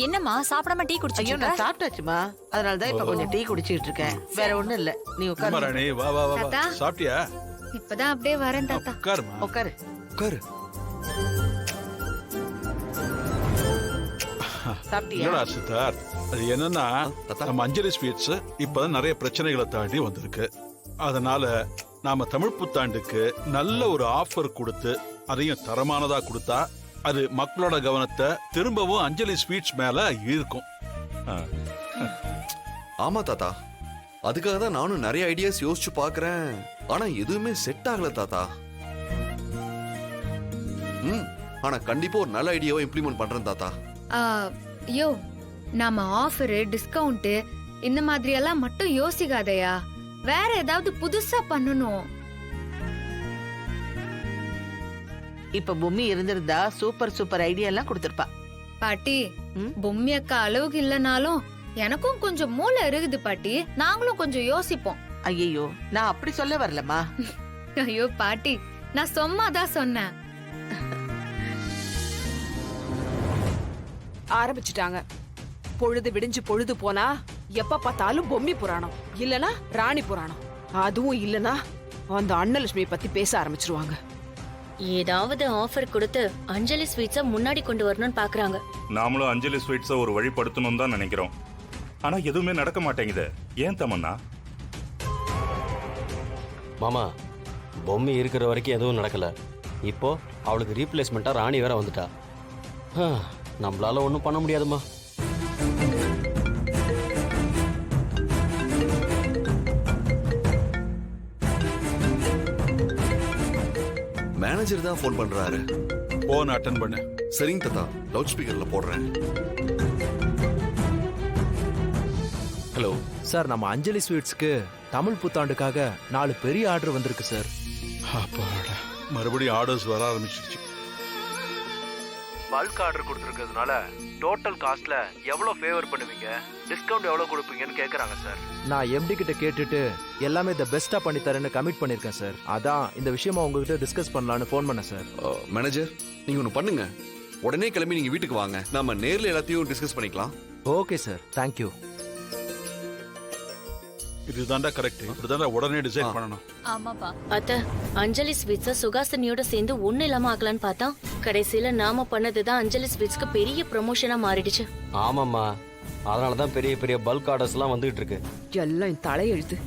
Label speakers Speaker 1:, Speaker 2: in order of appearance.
Speaker 1: என்னம்மா சாப்பிடாம டீ குடிச்சிட்டு
Speaker 2: ஐயோ நான் சாப்பிட்டாச்சுமா, அதனாலதான் இப்ப கொஞ்சம் டீ குடிச்சிட்டு இருக்கேன். வேற ஒண்ணும் இல்ல, நீ உட்காரு.
Speaker 3: ராணி வா வா வா
Speaker 4: தாத்தா.
Speaker 3: சாப்பிட்டியா?
Speaker 4: இப்பதான் அப்படியே வரேன் தாத்தா.
Speaker 3: உட்காருமா
Speaker 2: உட்காரு.
Speaker 5: உட்காரு.
Speaker 2: சாப்பிட்டியா?
Speaker 3: இல்லடா சித்தார்த், அது என்னன்னா
Speaker 5: தாத்தா.
Speaker 3: நம்ம அஞ்சலி ஸ்வீட்ஸ் இப்பதான் நிறைய பிரச்சனைகளை தாண்டி வந்திருக்கு. அதனால நாம தமிழ் புத்தாண்டுக்கு நல்ல ஒரு ஆஃபர் கொடுத்து அதையும் தரமானதா கொடுத்தா அது மக்களோட கவனத்தை திரும்பவும் அஞ்சலி ஸ்வீட்ஸ் மேல ஈர்க்கும்.
Speaker 5: ஆமா தாத்தா, அதுக்காக தான் நானும் நிறைய ஐடியாஸ் யோசிச்சு பாக்குறேன். ஆனா எதுவுமே செட் ஆகல தாத்தா. ஆனா கண்டிப்பா ஒரு நல்ல ஐடியாவை இம்ப்ளிமெண்ட் பண்றேன் தாத்தா.
Speaker 4: யோ, நாம ஆஃபர் டிஸ்கவுண்ட் இந்த மாதிரி எல்லாம் மட்டும் யோசிக்காதயா, வேற ஏதாவது புதுசா பண்ணணும்.
Speaker 2: இப்ப பொம்மி இருந்திருந்தா சூப்பர் சூப்பர் ஐடியா எல்லாம் கொடுத்திருப்பா.
Speaker 4: பாட்டி, பொம்மி அக்கா அளவுக்கு இல்லனாலும் எனக்கும் கொஞ்சம் மூளை இருக்குது பாட்டி, நாங்களும் கொஞ்சம் யோசிப்போம்.
Speaker 2: ஐயோ நான் அப்படி சொல்ல வரலமா.
Speaker 4: ஐயோ பாட்டி, நான் சும்மாதான் சொன்னேன்.
Speaker 6: ஆரம்பிச்சுட்டாங்க. பொழுது விடிஞ்சு பொழுது போனா எப்ப பார்த்தாலும் பொம்மி புராணம், இல்லனா ராணி புராணம், அதுவும் இல்லனா அந்த அன்னலட்சுமி பத்தி பேச ஆரம்பிச்சிருவாங்க.
Speaker 7: ஏதாவது ஆஃபர் கொடுத்து அஞ்சலி ஸ்வீட்ஸ முன்னாடி கொண்டு வரணும்னு பாக்குறாங்க.
Speaker 8: நாமளும் அஞ்சலி ஸ்வீட்ஸை ஒரு வழிபடுத்தணும் தான் நினைக்கிறோம். ஆனா எதுவுமே நடக்க மாட்டேங்குது. ஏன் தமன்னா?
Speaker 9: மாமா, பொம்மை இருக்கிற வரைக்கும் எதுவும் நடக்கல. இப்போ அவளுக்கு ரீப்ளேஸ்மெண்ட்டா ராணி வேற வந்துட்டா. நம்மளால ஒன்றும் பண்ண முடியாதுமா.
Speaker 5: மேனேஜர் தான் ஃபோன் பண்றாரு.
Speaker 3: போன் அட்டன் பண்ணு.
Speaker 5: சரிங்க தாத்தா, லவுட் ஸ்பீக்கர்ல போடுறேன்.
Speaker 10: ஹலோ சார், நம்ம அஞ்சலி ஸ்வீட்ஸ்க்கு தமிழ் புத்தாண்டுக்காக 4 பெரிய ஆர்டர் வந்திருக்கு சார்.
Speaker 3: அப்பாடா, மறுபடியும் ஆர்டர்ஸ் வர ஆரம்பிச்சிருச்சு.
Speaker 10: பல்க் ஆர்டர் கொடுத்துருக்கிறதுனால டோட்டல் காஸ்ட்ல எவ்வளவு ஃபேவர் பண்ணுவீங்க, டிஸ்கவுண்ட் எவ்வளவு கொடுப்பீங்கன்னு கேக்குறாங்க சார். நான் எம்டி கிட்ட கேட்டுட்டு எல்லாமே தி பெஸ்டா பண்ணி தரேன்னு கமிட் பண்ணிருக்கேன் சார். அதான் இந்த விஷயமா உங்ககிட்ட டிஸ்கஸ் பண்ணலாம்னு ஃபோன் பண்ணேன் சார்.
Speaker 5: மேனேஜர், நீங்க ஒன்று பண்ணுங்க, உடனே கிளம்பி நீங்க வீட்டுக்கு வாங்க, நாம நேர்ல எல்லாத்தையும் டிஸ்கஸ் பண்ணிக்கலாம்.
Speaker 10: Okay sir, thank you.
Speaker 3: இதுதான்டா கரெக்ட். இப்படிதான்டா உடனே டிசைட் பண்ணணும்.
Speaker 1: ஆமாப்பா.
Speaker 7: அத்த, அஞ்சலி ஸ்வீட்ஸ சுகாசினியோட சேர்ந்து ஒண்ணு இல்லாம ஆக்கலான்னு பார்த்தா கடைசியில நாம பண்ணதுதான் அஞ்சலி ஸ்வீட்ஸ்க்கு பெரிய ப்ரமோஷனா மாறிடுச்சு.
Speaker 9: ஆமாம்மா, அதனால தான் பெரிய பெரிய பல்க் ஆர்டர்ஸ்லாம் வந்துகிட்டு இருக்கு.
Speaker 6: எல்லாம் தலையெழுத்து.